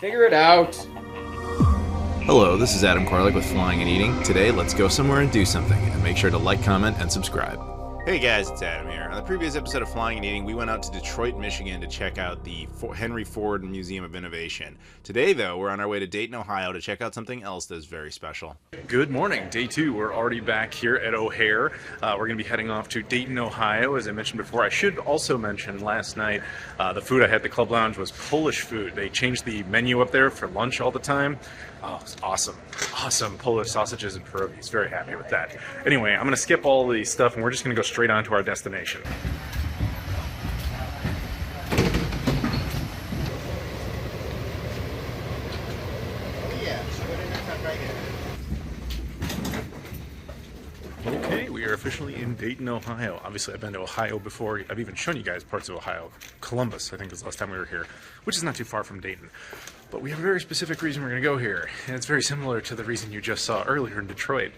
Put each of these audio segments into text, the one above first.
Figure it out. Hello, this is Adam Koralik with Flying and Eating. Today, let's go somewhere and do something, and make sure to like, comment, and subscribe. Hey guys, it's Adam here. On the previous episode of Flying and Eating, we went out to Detroit, Michigan to check out the Henry Ford Museum of Innovation. Today, though, we're on our way to Dayton, Ohio to check out something else that's very special. Good morning, day two. We're already back here at O'Hare. We're going to be heading off to Dayton, Ohio, as I mentioned before. I should also mention last night, the food I had at the Club Lounge was Polish food. They changed the menu up there for lunch all the time. Oh, it's awesome. Awesome Polish sausages and pierogies. Very happy with that. Anyway, I'm going to skip all the stuff and we're just going to go straight on to our destination. Okay, we are officially in Dayton, Ohio. Obviously, I've been to Ohio before. I've even shown you guys parts of Ohio. Columbus, I think, was the last time we were here, which is not too far from Dayton. But we have a very specific reason we're going to go here, and it's very similar to the reason you just saw earlier in Detroit.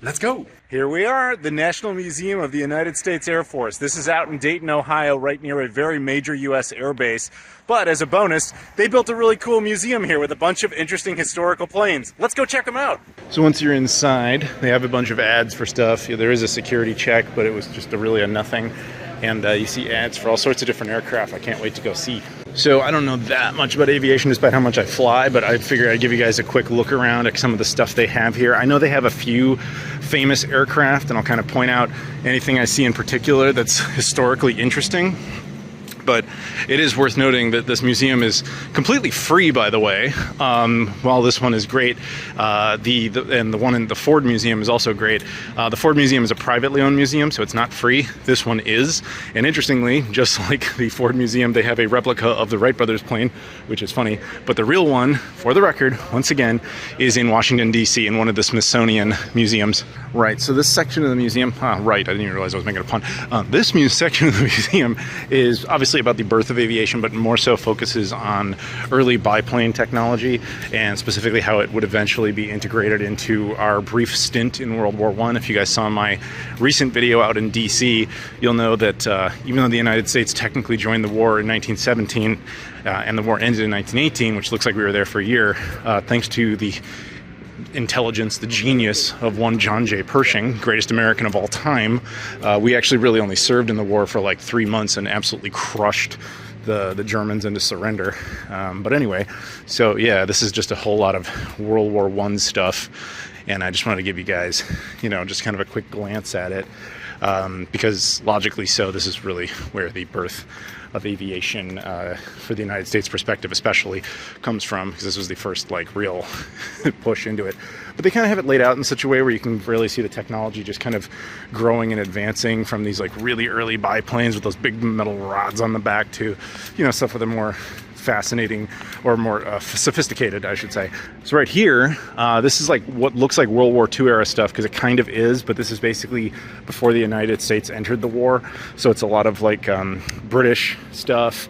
Let's go! Here we are, the National Museum of the United States Air Force. This is out in Dayton, Ohio, right near a very major U.S. air base. But as a bonus, they built a really cool museum here with a bunch of interesting historical planes. Let's go check them out! So once you're inside, they have a bunch of ads for stuff. There is a security check, but it was just really a nothing. And you see ads for all sorts of different aircraft. I can't wait to go see. So I don't know that much about aviation despite how much I fly, but I figured I'd give you guys a quick look around at some of the stuff they have here. I know they have a few famous aircraft, and I'll kind of point out anything I see in particular that's historically interesting. But it is worth noting that this museum is completely free, by the way. While this one is great, the one in the Ford Museum is also great. The Ford Museum is a privately owned museum, so it's not free. This one is. And interestingly, just like the Ford Museum, they have a replica of the Wright brothers plane, which is funny. But the real one, for the record, once again, is in Washington, D.C. in one of the Smithsonian museums. Right, so this section of the museum, right, I didn't even realize I was making a pun. This section of the museum is obviously about the birth of aviation, but more so focuses on early biplane technology and specifically how it would eventually be integrated into our brief stint in World War I. If you guys saw my recent video out in DC, you'll know that even though the United States technically joined the war in 1917 and the war ended in 1918, which looks like we were there for a year, thanks to the intelligence, the genius of one John J. Pershing, greatest American of all time. We actually really only served in the war for like 3 months and absolutely crushed the Germans into surrender. But anyway, so yeah, this is just a whole lot of World War I stuff, and I just wanted to give you guys, just kind of a quick glance at it, because logically so, this is really where the birth of aviation, for the United States perspective especially, comes from, because this was the first real push into it. But they kind of have it laid out in such a way where you can really see the technology just kind of growing and advancing from these really early biplanes with those big metal rods on the back to stuff with a more fascinating or more sophisticated, I should say. So right here, this is what looks like World War II era stuff, because it kind of is, but this is basically before the United States entered the war. So it's a lot of British stuff,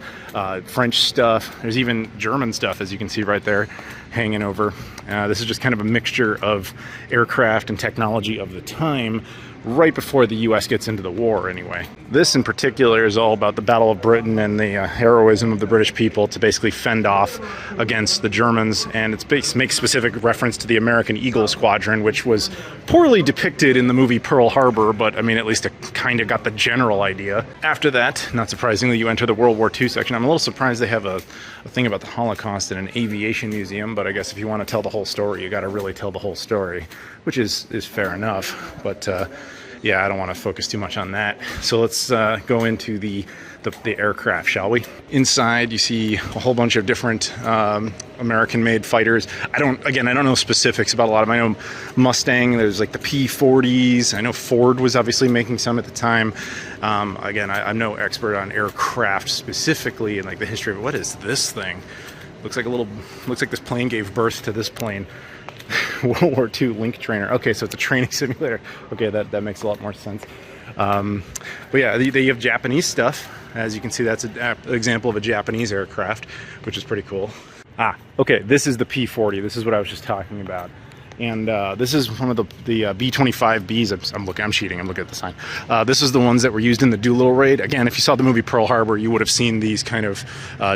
French stuff. There's even German stuff, as you can see right there, hanging over. This is just kind of a mixture of aircraft and technology of the time, right before the U.S. gets into the war, anyway. This in particular is all about the Battle of Britain and the heroism of the British people to basically fend off against the Germans, and it makes specific reference to the American Eagle Squadron, which was poorly depicted in the movie Pearl Harbor, but I mean, at least it kind of got the general idea. After that, not surprisingly, you enter the World War II section. I'm a little surprised they have a thing about the Holocaust in an aviation museum, but I guess if you want to tell the whole story, you got to really tell the whole story, which is fair enough. But yeah, I don't want to focus too much on that. So let's go into the aircraft, shall we? Inside, you see a whole bunch of different American-made fighters. I don't know specifics about a lot of them. I know Mustang, there's the P-40s. I know Ford was obviously making some at the time. Again, I'm no expert on aircraft specifically and the history of it. What is this thing? Looks like this plane gave birth to this plane. World War II link trainer. Okay, so it's a training simulator. Okay, that makes a lot more sense. But yeah, they have Japanese stuff. As you can see, that's an example of a Japanese aircraft, which is pretty cool. Okay, this is the P-40. This is what I was just talking about. And this is one of the B-25Bs. I'm cheating. I'm looking at the sign. This is the ones that were used in the Doolittle raid. Again, if you saw the movie Pearl Harbor, you would have seen these kind of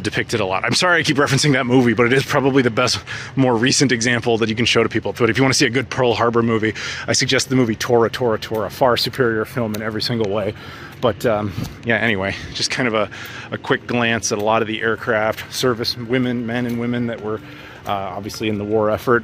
depicted a lot. I'm sorry I keep referencing that movie, but it is probably the best, more recent example that you can show to people. But if you want to see a good Pearl Harbor movie, I suggest the movie Tora, Tora, Tora. Far superior film in every single way. But yeah, anyway, just kind of a quick glance at a lot of the aircraft, service women, men and women that were obviously in the war effort.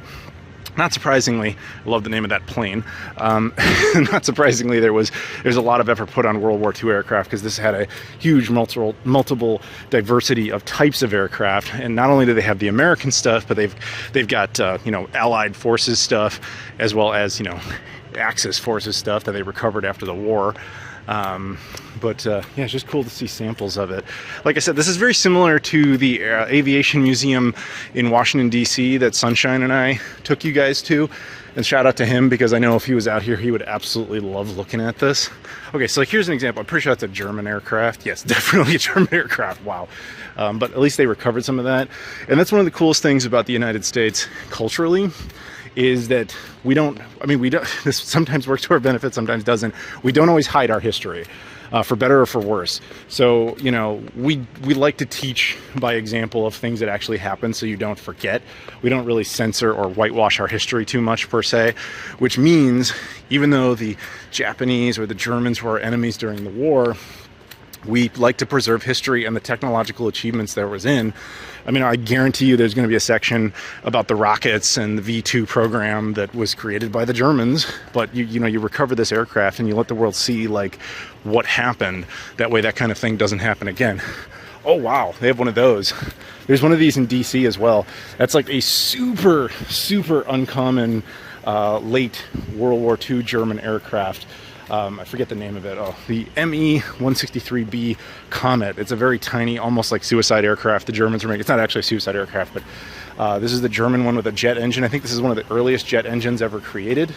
Not surprisingly, I love the name of that plane. Not surprisingly, there's a lot of effort put on World War II aircraft, because this had a huge multiple diversity of types of aircraft. And not only do they have the American stuff, but they've got you know, Allied forces stuff, as well as, you know, Axis forces stuff that they recovered after the war. Yeah, it's just cool to see samples of it. Like I said, this is very similar to the Aviation Museum in Washington, D.C. that Sunshine and I took you guys to. And shout out to him, because I know if he was out here, he would absolutely love looking at this. Okay, so here's an example. I'm pretty sure that's a German aircraft. Yes, definitely a German aircraft. Wow. But at least they recovered some of that. And that's one of the coolest things about the United States culturally, is that this sometimes works to our benefit, sometimes doesn't. We don't always hide our history, for better or for worse. So, you know, we like to teach by example of things that actually happen, so you don't forget. We don't really censor or whitewash our history too much, per se, which means even though the Japanese or the Germans were our enemies during the war, we like to preserve history and the technological achievements there was in. I mean, I guarantee you there's going to be a section about the rockets and the V2 program that was created by the Germans, but you know, you recover this aircraft and you let the world see, like, what happened. That way that kind of thing doesn't happen again. Oh, wow, they have one of those. There's one of these in DC as well. That's like a super, super uncommon late World War II German aircraft. I forget the name of it. Oh, the ME-163B Comet. It's a very tiny, almost like suicide aircraft the Germans were making. It's not actually a suicide aircraft, but this is the German one with a jet engine. I think this is one of the earliest jet engines ever created.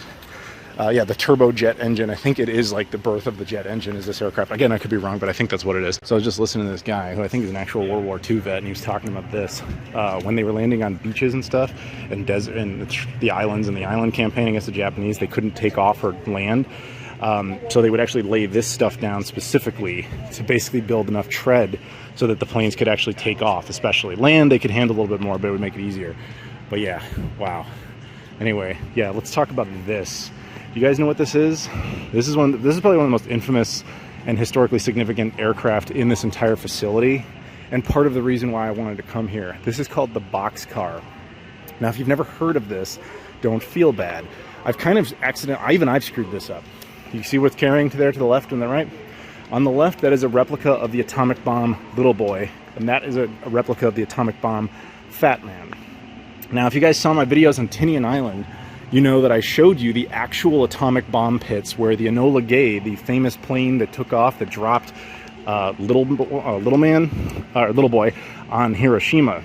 Yeah, the turbojet engine. I think it is like the birth of the jet engine is this aircraft. Again, I could be wrong, but I think that's what it is. So I was just listening to this guy who I think is an actual World War II vet, and he was talking about this. When they were landing on beaches and stuff, and the islands and the island campaign against the Japanese, they couldn't take off or land. So they would actually lay this stuff down specifically to basically build enough tread so that the planes could actually take off, especially land. They could handle a little bit more, but it would make it easier. But yeah, wow. Anyway, yeah, let's talk about this. Do you guys know what this is? This is probably one of the most infamous and historically significant aircraft in this entire facility, and part of the reason why I wanted to come here. This is called the Bockscar. Now, if you've never heard of this, don't feel bad. I've screwed this up. You see what's carrying to the left and the right? On the left, that is a replica of the atomic bomb Little Boy, and that is a replica of the atomic bomb Fat Man. Now, if you guys saw my videos on Tinian Island, you know that I showed you the actual atomic bomb pits where the Enola Gay, the famous plane that took off, that dropped Little Boy on Hiroshima.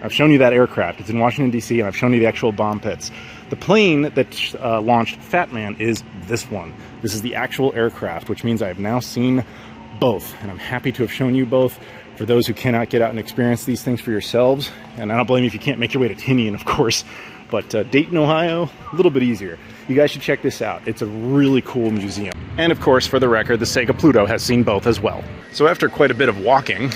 I've shown you that aircraft. It's in Washington, D.C., and I've shown you the actual bomb pits. The plane that launched Fat Man is this one. This is the actual aircraft, which means I have now seen both, and I'm happy to have shown you both. For those who cannot get out and experience these things for yourselves, and I don't blame you if you can't make your way to Tinian, of course, but Dayton, Ohio, a little bit easier. You guys should check this out. It's a really cool museum. And of course, for the record, the Sega Pluto has seen both as well. So after quite a bit of walking,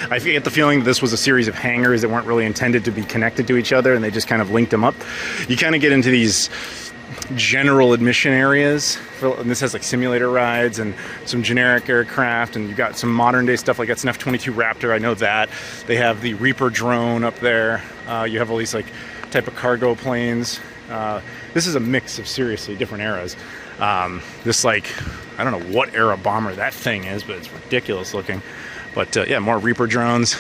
I get the feeling that this was a series of hangars that weren't really intended to be connected to each other, and they just kind of linked them up. You kind of get into these general admission areas, and this has like simulator rides and some generic aircraft, and you got some modern day stuff like that's an F-22 Raptor. I know that. They have the Reaper drone up there. You have all these like type of cargo planes. This is a mix of seriously different eras. This, like, I don't know what era bomber that thing is, but it's ridiculous looking. But yeah, more Reaper drones.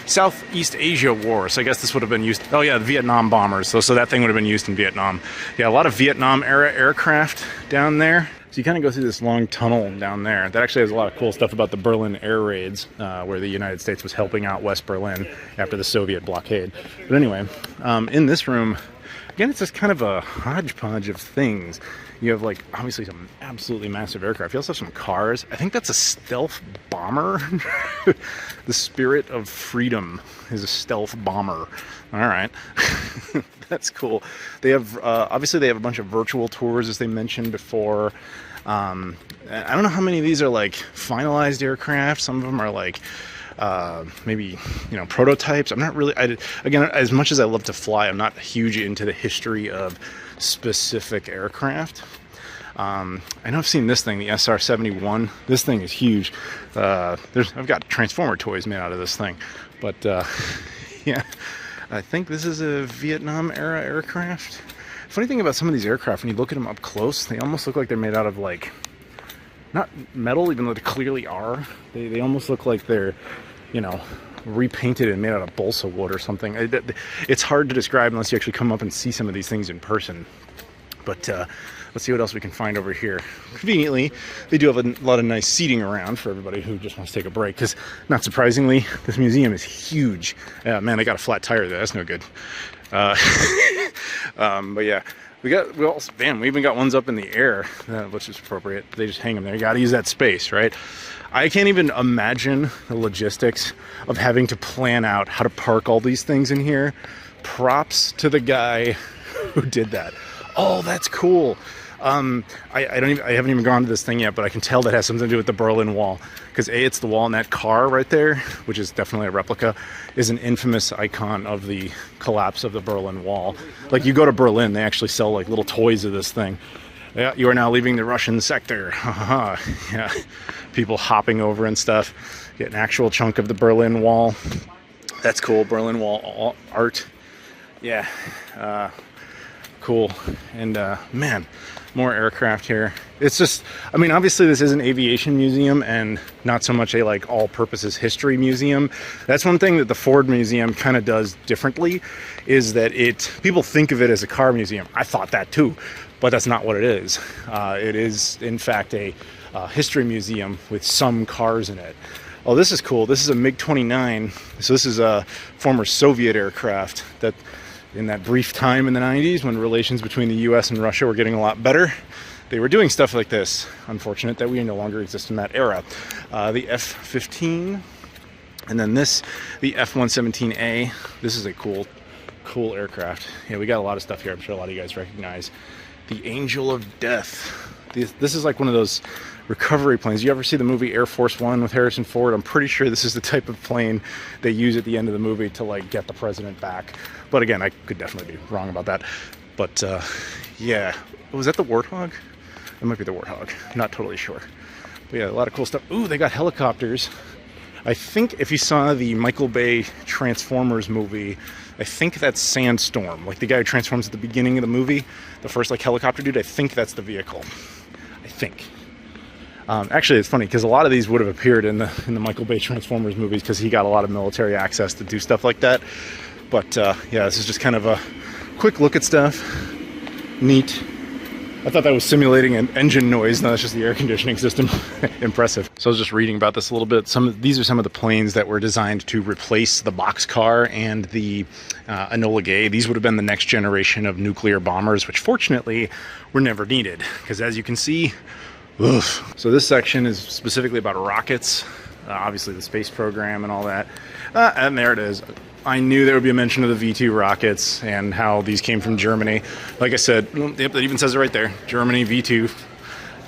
Southeast Asia War, so I guess this would have been used. Oh yeah, the Vietnam bombers. So that thing would have been used in Vietnam. Yeah, a lot of Vietnam era aircraft down there. So you kind of go through this long tunnel down there. That actually has a lot of cool stuff about the Berlin air raids, where the United States was helping out West Berlin after the Soviet blockade. But anyway, in this room, again, it's just kind of a hodgepodge of things. You have, like, obviously some absolutely massive aircraft. You also have some cars. I think that's a stealth bomber. The Spirit of Freedom is a stealth bomber. All right. That's cool. They have, obviously they have a bunch of virtual tours, as they mentioned before. I don't know how many of these are, like, finalized aircraft. Some of them are, like, maybe, you know, prototypes. I'm not really, again, as much as I love to fly, I'm not huge into the history of specific aircraft. I know I've seen this thing, the SR-71. This thing is huge. I've got Transformer toys made out of this thing. But, yeah, I think this is a Vietnam era aircraft. Funny thing about some of these aircraft, when you look at them up close, they almost look like they're made out of, like, not metal, even though they clearly are. They almost look like they're, you know, repainted and made out of balsa wood or something. It's hard to describe unless you actually come up and see some of these things in person. But let's see what else we can find over here. Conveniently, they do have a lot of nice seating around for everybody who just wants to take a break, because, not surprisingly, this museum is huge. Man, they got a flat tire there. That's no good. But yeah. We even got ones up in the air, which is appropriate. They just hang them there. You got to use that space, right? I can't even imagine the logistics of having to plan out how to park all these things in here. Props to the guy who did that. Oh, that's cool. I haven't even gone to this thing yet, but I can tell that has something to do with the Berlin Wall, because it's the wall, and that car right there, which is definitely a replica, is an infamous icon of the collapse of the Berlin Wall. Like, you go to Berlin, they actually sell, like, little toys of this thing. Yeah, you are now leaving the Russian sector. Yeah, people hopping over and stuff. Get an actual chunk of the Berlin Wall. That's cool. Berlin Wall art. Yeah, cool. And man, more aircraft here. It's just, I mean, obviously this is an aviation museum and not so much a, like, all-purposes history museum. That's one thing that the Ford Museum kind of does differently, is that people think of it as a car museum. I thought that too, but that's not what it is. It is, in fact, a history museum with some cars in it. Oh, this is cool. This is a MiG-29. So this is a former Soviet aircraft that, in that brief time in the 90s when relations between the US and Russia were getting a lot better, they were doing stuff like this. Unfortunate that we no longer exist in that era. The F-15, and then this, the F-117A. This is a cool aircraft. Yeah, we got a lot of stuff here I'm sure a lot of you guys recognize. The Angel of Death. This is like one of those recovery planes. You ever see the movie Air Force One with Harrison Ford? I'm pretty sure this is the type of plane they use at the end of the movie to, like, get the president back. But again, I could definitely be wrong about that. But yeah, was that the Warthog? It might be the Warthog. I'm not totally sure. But yeah, a lot of cool stuff. Ooh, they got helicopters. I think if you saw the Michael Bay Transformers movie, I think that's Sandstorm. Like, the guy who transforms at the beginning of the movie, the first, like, helicopter dude, I think that's the vehicle. I think. Actually, it's funny because a lot of these would have appeared in the Michael Bay Transformers movies, because he got a lot of military access to do stuff like that. But yeah, this is just kind of a quick look at stuff. Neat. I thought that was simulating an engine noise. No, that's just the air conditioning system. Impressive. So I was just reading about this a little bit. These are some of the planes that were designed to replace the Bockscar and the Enola Gay. These would have been the next generation of nuclear bombers, which fortunately were never needed, because as you can see, oof. So this section is specifically about rockets, obviously the space program and all that. And there it is. I knew there would be a mention of the V2 rockets and how these came from Germany. Like I said, yep, that even says it right there. Germany, V2.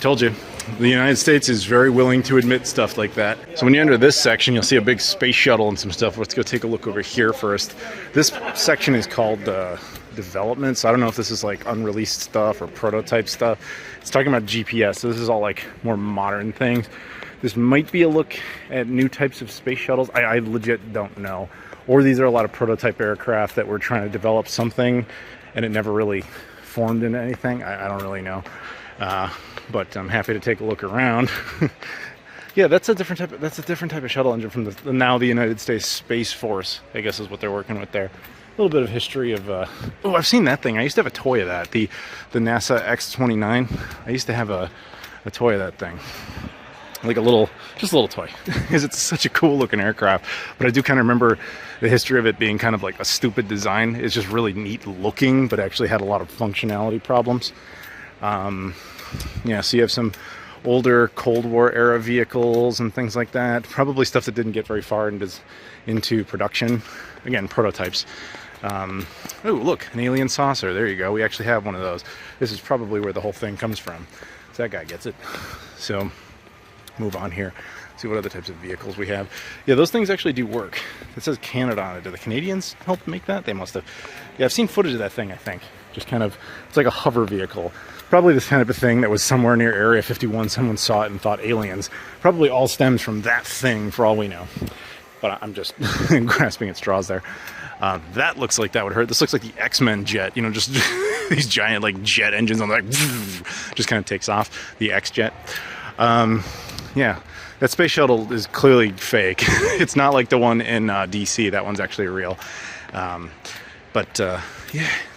Told you. The United States is very willing to admit stuff like that. So when you enter this section, you'll see a big space shuttle and some stuff. Let's go take a look over here first. This section is called development. So I don't know if this is like unreleased stuff or prototype stuff. It's talking about GPS. So this is all like more modern things. This might be a look at new types of space shuttles. I legit don't know. Or these are a lot of prototype aircraft that were trying to develop something and it never really formed into anything. I don't really know. But I'm happy to take a look around. Yeah, that's a different type of shuttle engine from the now the United States Space Force, I guess is what they're working with there. A little bit of history of oh, I've seen that thing. I used to have a toy of that, the NASA X-29. I used to have a toy of that thing. like just a little toy, because it's such a cool looking aircraft. But I do kind of remember the history of it being kind of like a stupid design. It's just really neat looking, but actually had a lot of functionality problems. Yeah, so you have some older Cold War era vehicles and things like that. Probably stuff that didn't get very far into production. Again, prototypes. Oh, look, an alien saucer. There you go. We actually have one of those. This is probably where the whole thing comes from. So that guy gets it. So move on here. See what other types of vehicles we have. Yeah, those things actually do work. It says Canada on it. Do the Canadians help make that? They must have. Yeah, I've seen footage of that thing, I think. Just kind of, it's like a hover vehicle. Probably this kind of a thing that was somewhere near Area 51. Someone saw it and thought aliens. Probably all stems from that thing, for all we know. But I'm just grasping at straws there. That looks like that would hurt. This looks like the X-Men jet. You know, just these giant like jet engines on like just kind of takes off. The X-jet. Yeah, that space shuttle is clearly fake. It's not like the one in DC. That one's actually real. Yeah,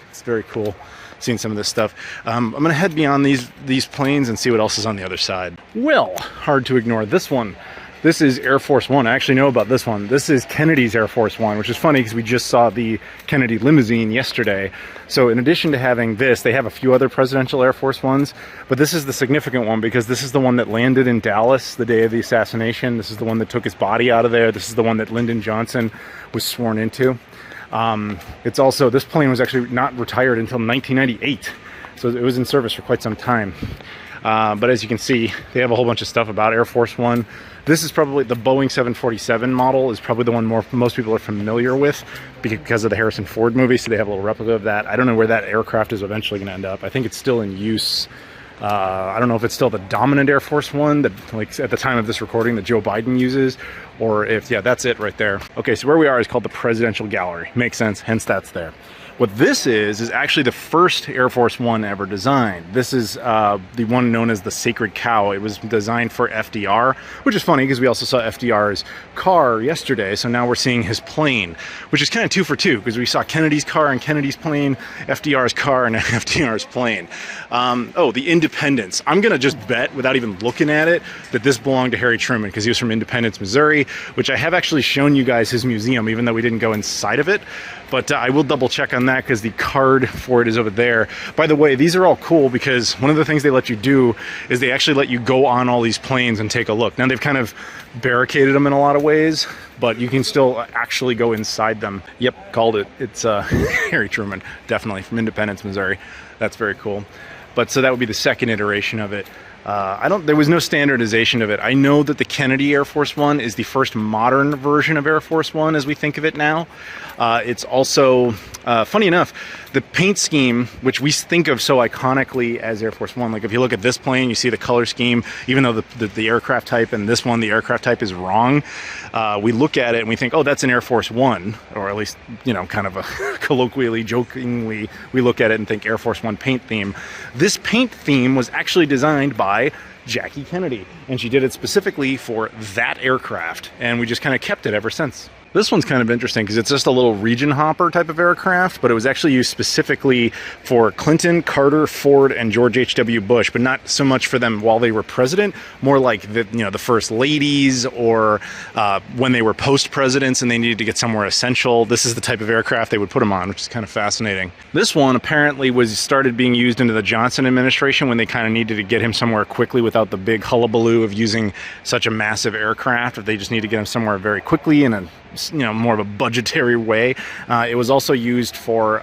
it's very cool seeing some of this stuff. I'm going to head beyond these planes and see what else is on the other side. Well, hard to ignore this one. This is Air Force One. I actually know about this one. This is Kennedy's Air Force One, which is funny because we just saw the Kennedy limousine yesterday. So in addition to having this, they have a few other presidential Air Force Ones, but this is the significant one because this is the one that landed in Dallas the day of the assassination. This is the one that took his body out of there. This is the one that Lyndon Johnson was sworn into. It's also, this plane was actually not retired until 1998. So it was in service for quite some time. But as you can see, they have a whole bunch of stuff about Air Force One. This is probably the Boeing 747 model is probably the one most people are familiar with because of the Harrison Ford movie. So they have a little replica of that. I don't know where that aircraft is eventually going to end up. I think it's still in use. I don't know if it's still the dominant Air Force One that, like, at the time of this recording that Joe Biden uses, or if, yeah, that's it right there. Okay, so where we are is called the Presidential Gallery. Makes sense, hence that's there. What this is actually the first Air Force One ever designed. This is the one known as the Sacred Cow. It was designed for FDR, which is funny because we also saw FDR's car yesterday, so now we're seeing his plane, which is kind of 2 for 2 because we saw Kennedy's car and Kennedy's plane, FDR's car and FDR's plane. Oh, the Independence. I'm going to just bet, without even looking at it, that this belonged to Harry Truman because he was from Independence, Missouri, which I have actually shown you guys his museum, even though we didn't go inside of it. But I will double check on that because the card for it is over there. By the way, these are all cool because one of the things they let you do is they actually let you go on all these planes and take a look. Now they've kind of barricaded them in a lot of ways, but you can still actually go inside them. Yep, called it. It's Harry Truman, definitely from Independence, Missouri. That's very cool. But so that would be the second iteration of it. There was no standardization of it. I know that the Kennedy Air Force One is the first modern version of Air Force One as we think of it now. It's also, funny enough, the paint scheme, which we think of so iconically as Air Force One, like if you look at this plane, you see the color scheme, even though the aircraft type and this one, the aircraft type is wrong. We look at it and we think, oh, that's an Air Force One, or at least, you know, kind of a colloquially, jokingly, we look at it and think Air Force One paint theme. This paint theme was actually designed by Jackie Kennedy, and she did it specifically for that aircraft, and we just kind of kept it ever since. This one's kind of interesting because it's just a little region hopper type of aircraft, but it was actually used specifically for Clinton, Carter, Ford, and George H.W. Bush, but not so much for them while they were president, more like the first ladies or when they were post-presidents and they needed to get somewhere essential. This is the type of aircraft they would put them on, which is kind of fascinating. This one apparently started being used into the Johnson administration when they kind of needed to get him somewhere quickly without the big hullabaloo of using such a massive aircraft. If they just need to get him somewhere very quickly in a more of a budgetary way. It was also used for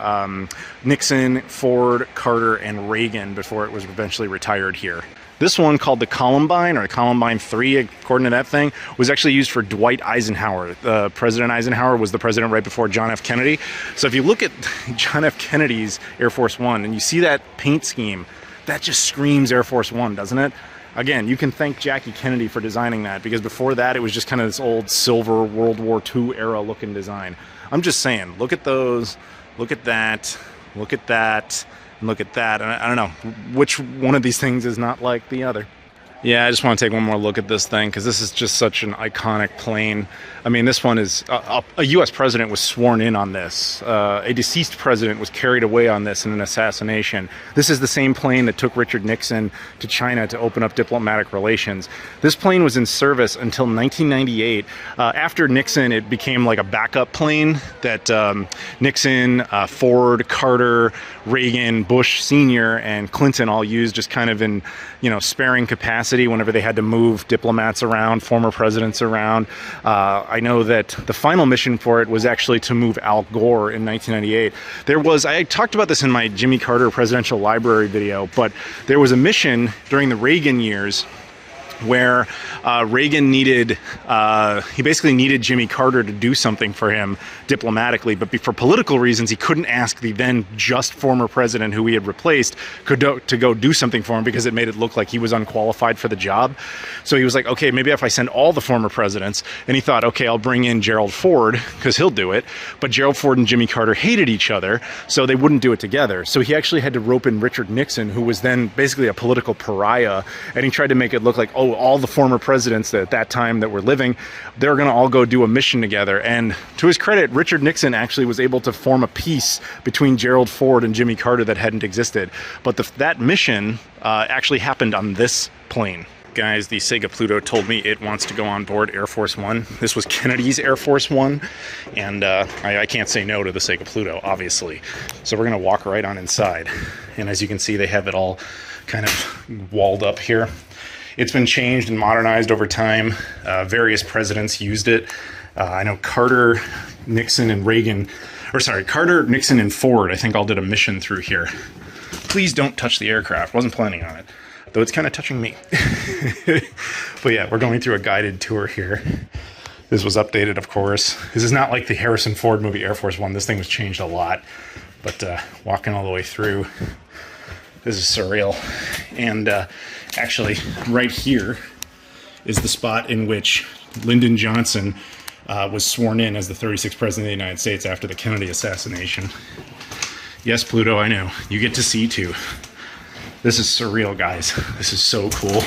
Nixon, Ford, Carter, and Reagan before it was eventually retired here. This one, called the Columbine, or Columbine 3, according to that thing, was actually used for Dwight Eisenhower. President Eisenhower was the president right before John F. Kennedy. So if you look at John F. Kennedy's Air Force One and you see that paint scheme, that just screams Air Force One, doesn't it? Again, you can thank Jackie Kennedy for designing that, because before that it was just kind of this old silver World War II era looking design. I'm just saying, look at those, look at that, look at that, and look at that. And I don't know which one of these things is not like the other. Yeah, I just want to take one more look at this thing because this is just such an iconic plane. I mean, this one is a U.S. president was sworn in on this. A deceased president was carried away on this in an assassination. This is the same plane that took Richard Nixon to China to open up diplomatic relations. This plane was in service until 1998. After Nixon, it became like a backup plane that Nixon, Ford, Carter, Reagan, Bush Sr., and Clinton all used just kind of in, you know, sparing capacity whenever they had to move diplomats around, former presidents around. I know that the final mission for it was actually to move Al Gore in 1998. I talked about this in my Jimmy Carter Presidential Library video, but there was a mission during the Reagan years where Reagan he basically needed Jimmy Carter to do something for him diplomatically, but for political reasons, he couldn't ask the then just former president who he had replaced to go do something for him because it made it look like he was unqualified for the job. So he was like, okay, maybe if I send all the former presidents, and he thought, okay, I'll bring in Gerald Ford because he'll do it. But Gerald Ford and Jimmy Carter hated each other, so they wouldn't do it together. So he actually had to rope in Richard Nixon, who was then basically a political pariah, and he tried to make it look like, oh, all the former presidents at that time that were living, they're going to all go do a mission together. And to his credit, Richard Nixon actually was able to form a peace between Gerald Ford and Jimmy Carter that hadn't existed. But that mission actually happened on this plane. Guys, the Sega Pluto told me it wants to go on board Air Force One. This was Kennedy's Air Force One, and I can't say no to the Sega Pluto, obviously. So we're going to walk right on inside. And as you can see, they have it all kind of walled up here. It's been changed and modernized over time. Various presidents used it. I know Carter, Nixon, and Carter, Nixon, and Ford, I think all did a mission through here. Please don't touch the aircraft. Wasn't planning on it, though it's kind of touching me. But yeah, we're going through a guided tour here. This was updated, of course. This is not like the Harrison Ford movie Air Force One. This thing was changed a lot. But walking all the way through, this is surreal. And actually, right here is the spot in which Lyndon Johnson was sworn in as the 36th president of the United States after the Kennedy assassination. Yes, Pluto, I know. You get to see too. This is surreal, guys. This is so cool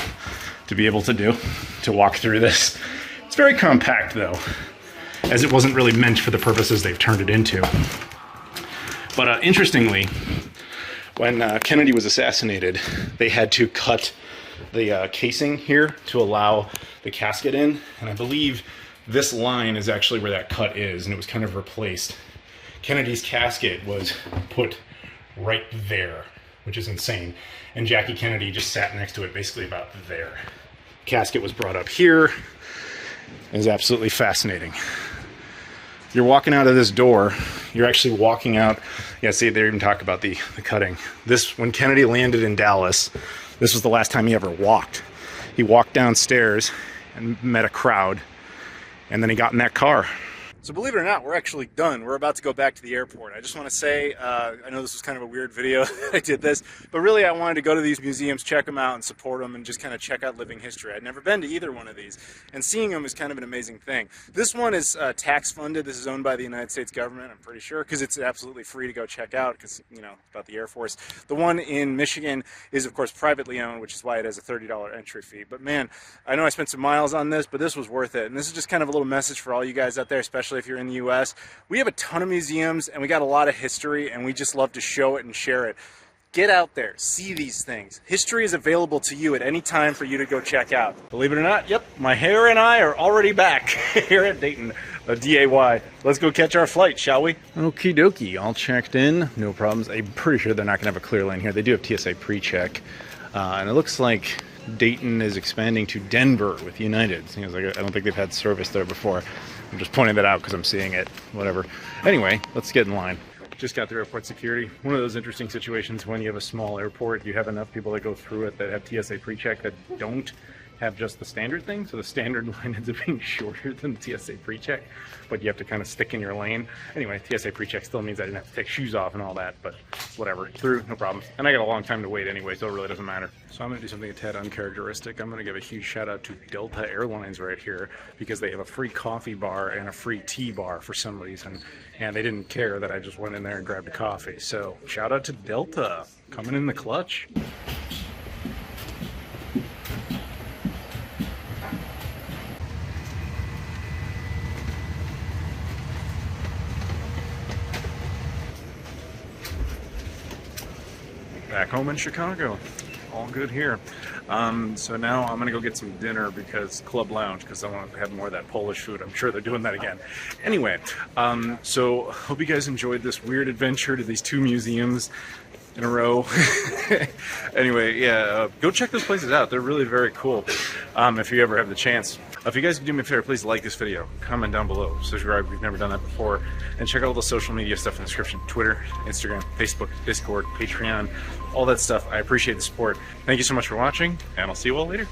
to be able to do, to walk through this. It's very compact, though, as it wasn't really meant for the purposes they've turned it into. But interestingly, when Kennedy was assassinated, they had to cut the casing here to allow the casket in, and I believe this line is actually where that cut is, and it was kind of replaced. Kennedy's casket was put right there, which is insane, and Jackie Kennedy just sat next to it, basically about there. Casket was brought up here. It was absolutely fascinating. You're walking out of this door, you're actually walking out. Yeah, see, they even talk about the cutting. When Kennedy landed in Dallas, this was the last time he ever walked. He walked downstairs and met a crowd, and then he got in that car. So believe it or not, we're actually done. We're about to go back to the airport. I just want to say, I know this was kind of a weird video that I did this, but really I wanted to go to these museums, check them out and support them and just kind of check out living history. I'd never been to either one of these, and seeing them is kind of an amazing thing. This one is tax funded. This is owned by the United States government, I'm pretty sure, because it's absolutely free to go check out because, you know, about the Air Force. The one in Michigan is, of course, privately owned, which is why it has a $30 entry fee. But man, I know I spent some miles on this, but this was worth it. And this is just kind of a little message for all you guys out there, especially if you're in the US. We have a ton of museums and we got a lot of history, and we just love to show it and share it. Get out there, see these things. History is available to you at any time for you to go check out. Believe it or not, yep, my hair and I are already back here at Dayton DAY. Let's go catch our flight, shall we? Okie dokie, all checked in, no problems. I'm pretty sure they're not gonna have a clear lane here. They do have TSA pre-check, and it looks like Dayton is expanding to Denver with United. Seems like I don't think they've had service there before. I'm just pointing that out because I'm seeing it, whatever. Anyway, let's get in line. Just got through airport security. One of those interesting situations when you have a small airport, you have enough people that go through it that have TSA pre-check that don't have just the standard thing. So the standard line ends up being shorter than the TSA pre-check, but you have to kind of stick in your lane. Anyway, TSA pre-check still means I didn't have to take shoes off and all that, but whatever. Through, no problems. And I got a long time to wait anyway, so it really doesn't matter. So I'm gonna do something a tad uncharacteristic. I'm gonna give a huge shout out to Delta Airlines right here because they have a free coffee bar and a free tea bar for some reason. And they didn't care that I just went in there and grabbed a coffee. So shout out to Delta, coming in the clutch. back home in Chicago. All good here. So now I'm gonna go get some dinner because Club Lounge, because I want to have more of that Polish food. I'm sure they're doing that again. Anyway, so hope you guys enjoyed this weird adventure to these 2 museums in a row. Anyway, yeah, go check those places out. They're really very cool if you ever have the chance. If you guys could do me a favor, please like this video, comment down below, subscribe if you've never done that before, and check out all the social media stuff in the description: Twitter, Instagram, Facebook, Discord, Patreon, all that stuff. I appreciate the support. Thank you so much for watching, and I'll see you all later.